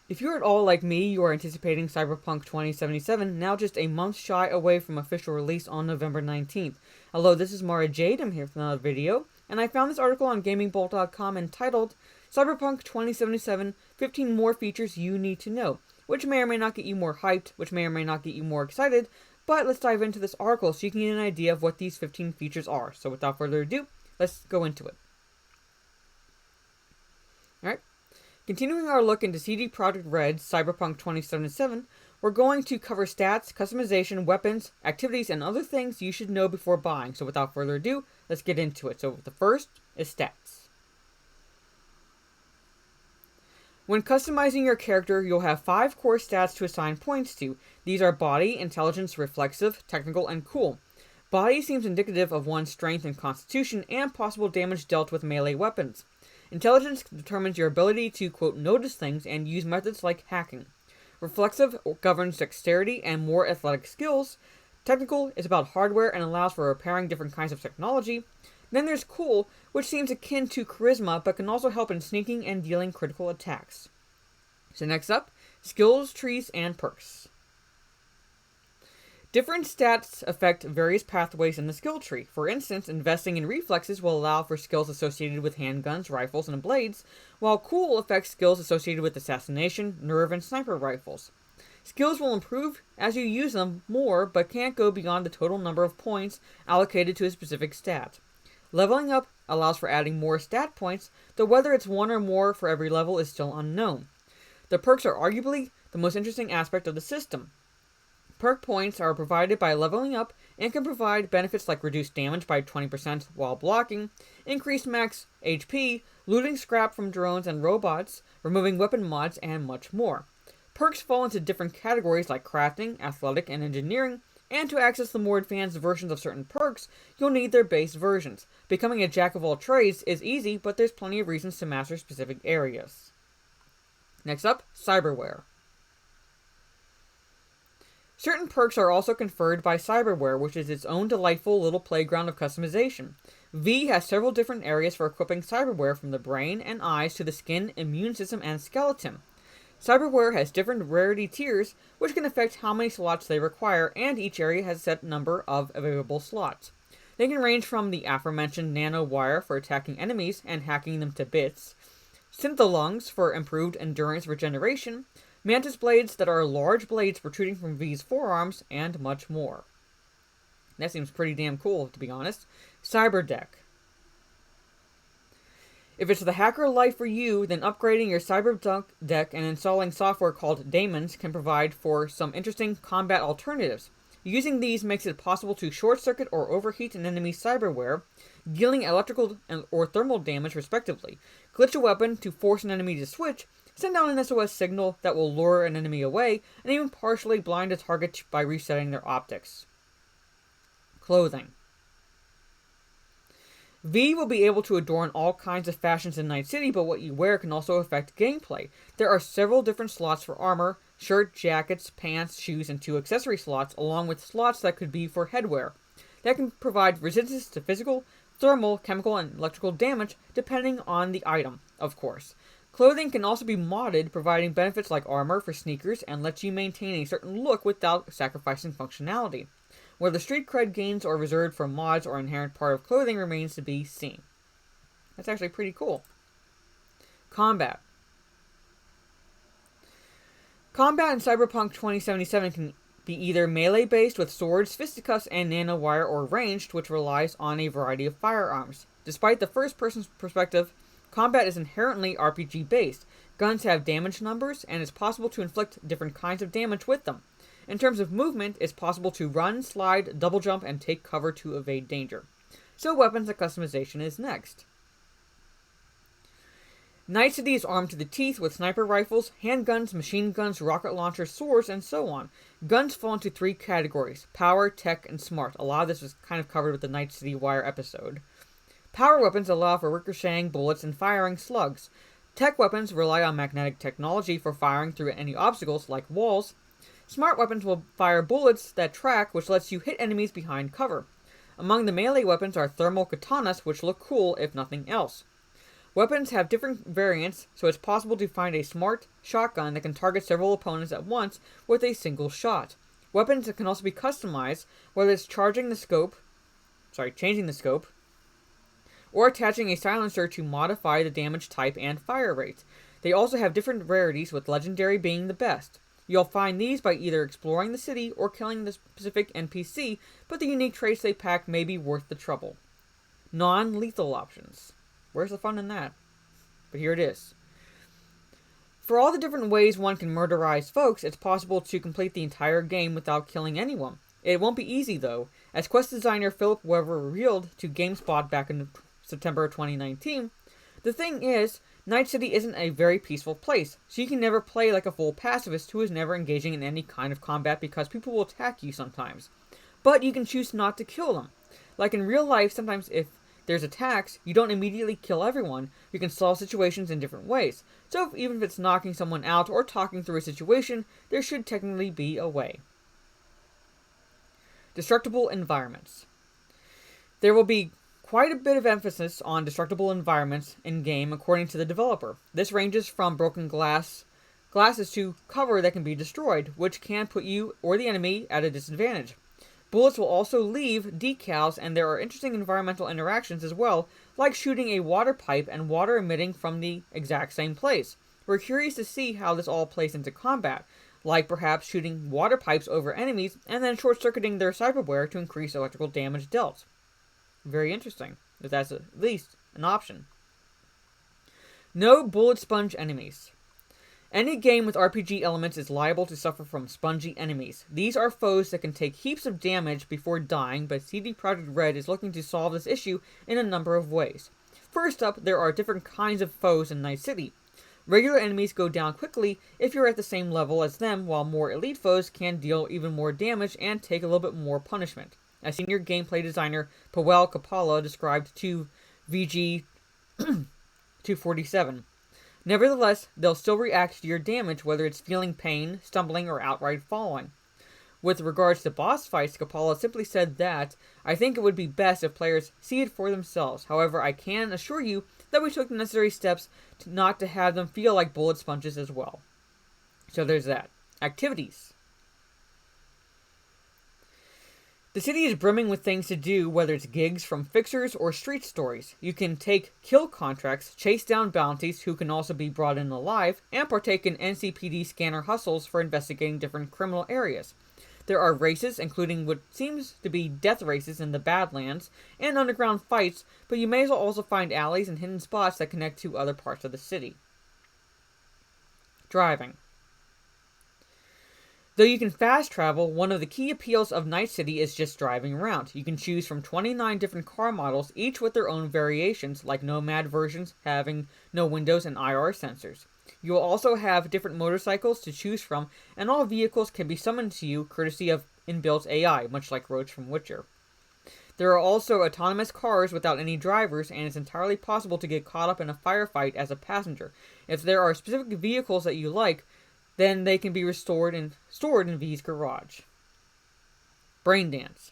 If you're at all like me, you are anticipating Cyberpunk 2077, now just a month shy away from official release on November 19th. Hello, this is Mara Jade, I'm here with another video, and I found this article on GamingBolt.com entitled Cyberpunk 2077, 15 More Features You Need to Know, which may or may not get you more hyped, which may or may not get you more excited, but let's dive into this article so you can get an idea of what these 15 features are. So without further ado, let's go into it. Alright. Continuing our look into CD Projekt Red's Cyberpunk 2077, we're going to cover stats, customization, weapons, activities, and other things you should know before buying. So without further ado, let's get into it. So the first is stats. When customizing your character, you'll have 5 core stats to assign points to. These are body, intelligence, reflexive, technical, and cool. Body seems indicative of one's strength and constitution and possible damage dealt with melee weapons. Intelligence determines your ability to, quote, notice things and use methods like hacking. Reflexive governs dexterity and more athletic skills. Technical is about hardware and allows for repairing different kinds of technology. Then there's cool, which seems akin to charisma but can also help in sneaking and dealing critical attacks. So next up, skills, trees, and perks. Different stats affect various pathways in the skill tree. For instance, investing in reflexes will allow for skills associated with handguns, rifles, and blades, while cool affects skills associated with assassination, nerve, and sniper rifles. Skills will improve as you use them more, but can't go beyond the total number of points allocated to a specific stat. Leveling up allows for adding more stat points, though whether it's one or more for every level is still unknown. The perks are arguably the most interesting aspect of the system. Perk points are provided by leveling up and can provide benefits like reduced damage by 20% while blocking, increased max HP, looting scrap from drones and robots, removing weapon mods, and much more. Perks fall into different categories like crafting, athletic, and engineering, and to access the more advanced versions of certain perks, you'll need their base versions. Becoming a jack of all trades is easy, but there's plenty of reasons to master specific areas. Next up, cyberware. Certain perks are also conferred by cyberware, which is its own delightful little playground of customization. V has several different areas for equipping cyberware, from the brain and eyes to the skin, immune system, and skeleton. Cyberware has different rarity tiers, which can affect how many slots they require, and each area has a set number of available slots. They can range from the aforementioned nanowire for attacking enemies and hacking them to bits, syntholungs for improved endurance regeneration, mantis blades that are large blades protruding from V's forearms, and much more. That seems pretty damn cool, to be honest. Cyberdeck. If it's the hacker life for you, then upgrading your Cyberdeck and installing software called daemons can provide for some interesting combat alternatives. Using these makes it possible to short-circuit or overheat an enemy's cyberware, dealing electrical or thermal damage respectively, glitch a weapon to force an enemy to switch, send out an SOS signal that will lure an enemy away, and even partially blind a target by resetting their optics. Clothing. V will be able to adorn all kinds of fashions in Night City, but what you wear can also affect gameplay. There are several different slots for armor, shirt, jackets, pants, shoes, and 2 accessory slots, along with slots that could be for headwear. That can provide resistance to physical, thermal, chemical, and electrical damage, depending on the item, of course. Clothing can also be modded, providing benefits like armor for sneakers, and lets you maintain a certain look without sacrificing functionality. Whether street cred gains are reserved for mods or inherent part of clothing remains to be seen. That's actually pretty cool. Combat. Combat in Cyberpunk 2077 can be either melee-based with swords, fisticuffs, and nanowire, or ranged, which relies on a variety of firearms. Despite the first-person perspective, combat is inherently RPG-based. Guns have damage numbers, and it's possible to inflict different kinds of damage with them. In terms of movement, it's possible to run, slide, double jump, and take cover to evade danger. So weapons and customization is next. Night City is armed to the teeth with sniper rifles, handguns, machine guns, rocket launchers, swords, and so on. Guns fall into 3 categories: power, tech, and smart. A lot of this was kind of covered with the Night City Wire episode. Power weapons allow for ricocheting bullets and firing slugs. Tech weapons rely on magnetic technology for firing through any obstacles, like walls. Smart weapons will fire bullets that track, which lets you hit enemies behind cover. Among the melee weapons are thermal katanas, which look cool if nothing else. Weapons have different variants, so it's possible to find a smart shotgun that can target several opponents at once with a single shot. Weapons can also be customized, whether it's changing the scope, or attaching a silencer to modify the damage type and fire rate. They also have different rarities, with legendary being the best. You'll find these by either exploring the city or killing the specific NPC, but the unique traits they pack may be worth the trouble. Non-lethal options. Where's the fun in that? But here it is. For all the different ways one can murderize folks, it's possible to complete the entire game without killing anyone. It won't be easy though, as quest designer Philip Weber revealed to GameSpot back in September 2019. The thing is, Night City isn't a very peaceful place, so you can never play like a full pacifist who is never engaging in any kind of combat because people will attack you sometimes. But you can choose not to kill them. Like in real life, sometimes if there's attacks, you don't immediately kill everyone. You can solve situations in different ways. So even if it's knocking someone out or talking through a situation, there should technically be a way. Destructible environments. There will be quite a bit of emphasis on destructible environments in-game according to the developer. This ranges from broken glasses to cover that can be destroyed, which can put you or the enemy at a disadvantage. Bullets will also leave decals, and there are interesting environmental interactions as well, like shooting a water pipe and water emitting from the exact same place. We're curious to see how this all plays into combat, like perhaps shooting water pipes over enemies and then short-circuiting their cyberware to increase electrical damage dealt. Very interesting, if that's at least an option. No bullet sponge enemies. Any game with RPG elements is liable to suffer from spongy enemies. These are foes that can take heaps of damage before dying, but CD Projekt Red is looking to solve this issue in a number of ways. First up, there are different kinds of foes in Night City. Regular enemies go down quickly if you're at the same level as them, while more elite foes can deal even more damage and take a little bit more punishment. As senior gameplay designer Powell Kapala described to VG 247. Nevertheless, they'll still react to your damage, whether it's feeling pain, stumbling, or outright falling. With regards to boss fights, Kapala simply said that, "I think it would be best if players see it for themselves. However, I can assure you that we took the necessary steps not to have them feel like bullet sponges as well." So there's that. Activities. The city is brimming with things to do, whether it's gigs from fixers or street stories. You can take kill contracts, chase down bounties who can also be brought in alive, and partake in NCPD scanner hustles for investigating different criminal areas. There are races, including what seems to be death races in the Badlands, and underground fights, but you may as well also find alleys and hidden spots that connect to other parts of the city. Driving. Though you can fast travel, one of the key appeals of Night City is just driving around. You can choose from 29 different car models, each with their own variations, like Nomad versions having no windows and IR sensors. You will also have different motorcycles to choose from, and all vehicles can be summoned to you courtesy of inbuilt AI, much like Roach from Witcher. There are also autonomous cars without any drivers, and it's entirely possible to get caught up in a firefight as a passenger. If there are specific vehicles that you like, then they can be stored in V's garage. Braindance.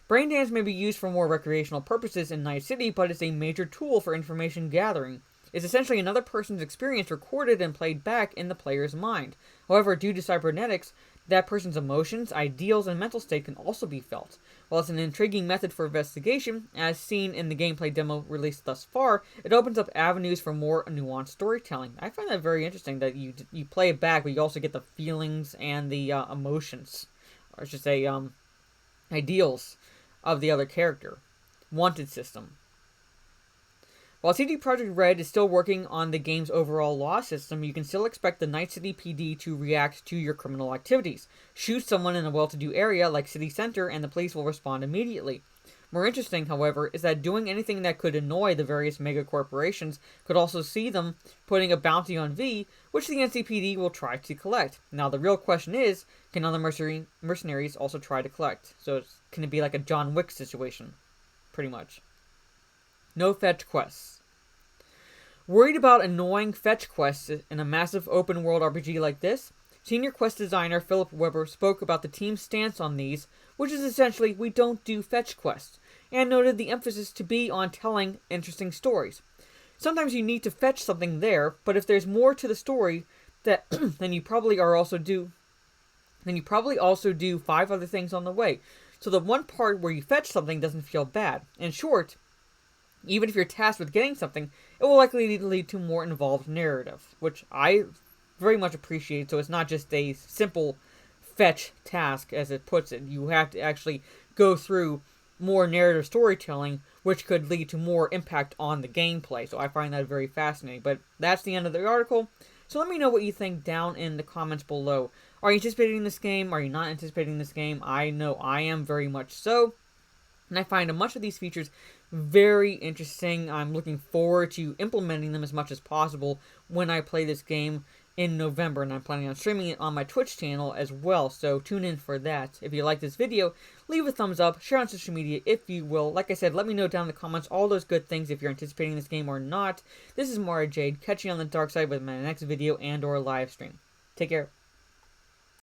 Braindance may be used for more recreational purposes in Night City, but it's a major tool for information gathering. It's essentially another person's experience recorded and played back in the player's mind. However, due to cybernetics, that person's emotions, ideals, and mental state can also be felt. While it's an intriguing method for investigation, as seen in the gameplay demo released thus far, it opens up avenues for more nuanced storytelling. I find that very interesting that you play it back, but you also get the feelings and the emotions, or I should say, ideals of the other character. Wanted system. While CD Projekt Red is still working on the game's overall law system, you can still expect the Night City PD to react to your criminal activities. Shoot someone in a well-to-do area like City Center and the police will respond immediately. More interesting, however, is that doing anything that could annoy the various mega corporations could also see them putting a bounty on V, which the NCPD will try to collect. Now, the real question is, can other mercenaries also try to collect? So, can it be like a John Wick situation? Pretty much. No fetch quests. Worried about annoying fetch quests in a massive open-world RPG like this? Senior quest designer Philip Weber spoke about the team's stance on these, which is essentially, we don't do fetch quests, and noted the emphasis to be on telling interesting stories. Sometimes you need to fetch something there, but if there's more to the story, that then you probably also do 5 other things on the way. So the one part where you fetch something doesn't feel bad. In short, even if you're tasked with getting something, it will likely lead to more involved narrative, which I very much appreciate. So it's not just a simple fetch task, as it puts it. You have to actually go through more narrative storytelling, which could lead to more impact on the gameplay. So I find that very fascinating. But that's the end of the article. So let me know what you think down in the comments below. Are you anticipating this game? Are you not anticipating this game? I know I am, very much so. And I find much of these features very interesting. I'm looking forward to implementing them as much as possible when I play this game in November, and I'm planning on streaming it on my Twitch channel as well, so tune in for that. If you like this video, leave a thumbs up, share on social media if you will. Like I said, let me know down in the comments all those good things if you're anticipating this game or not. This is Mara Jade, catching you on the dark side with my next video and or live stream. Take care.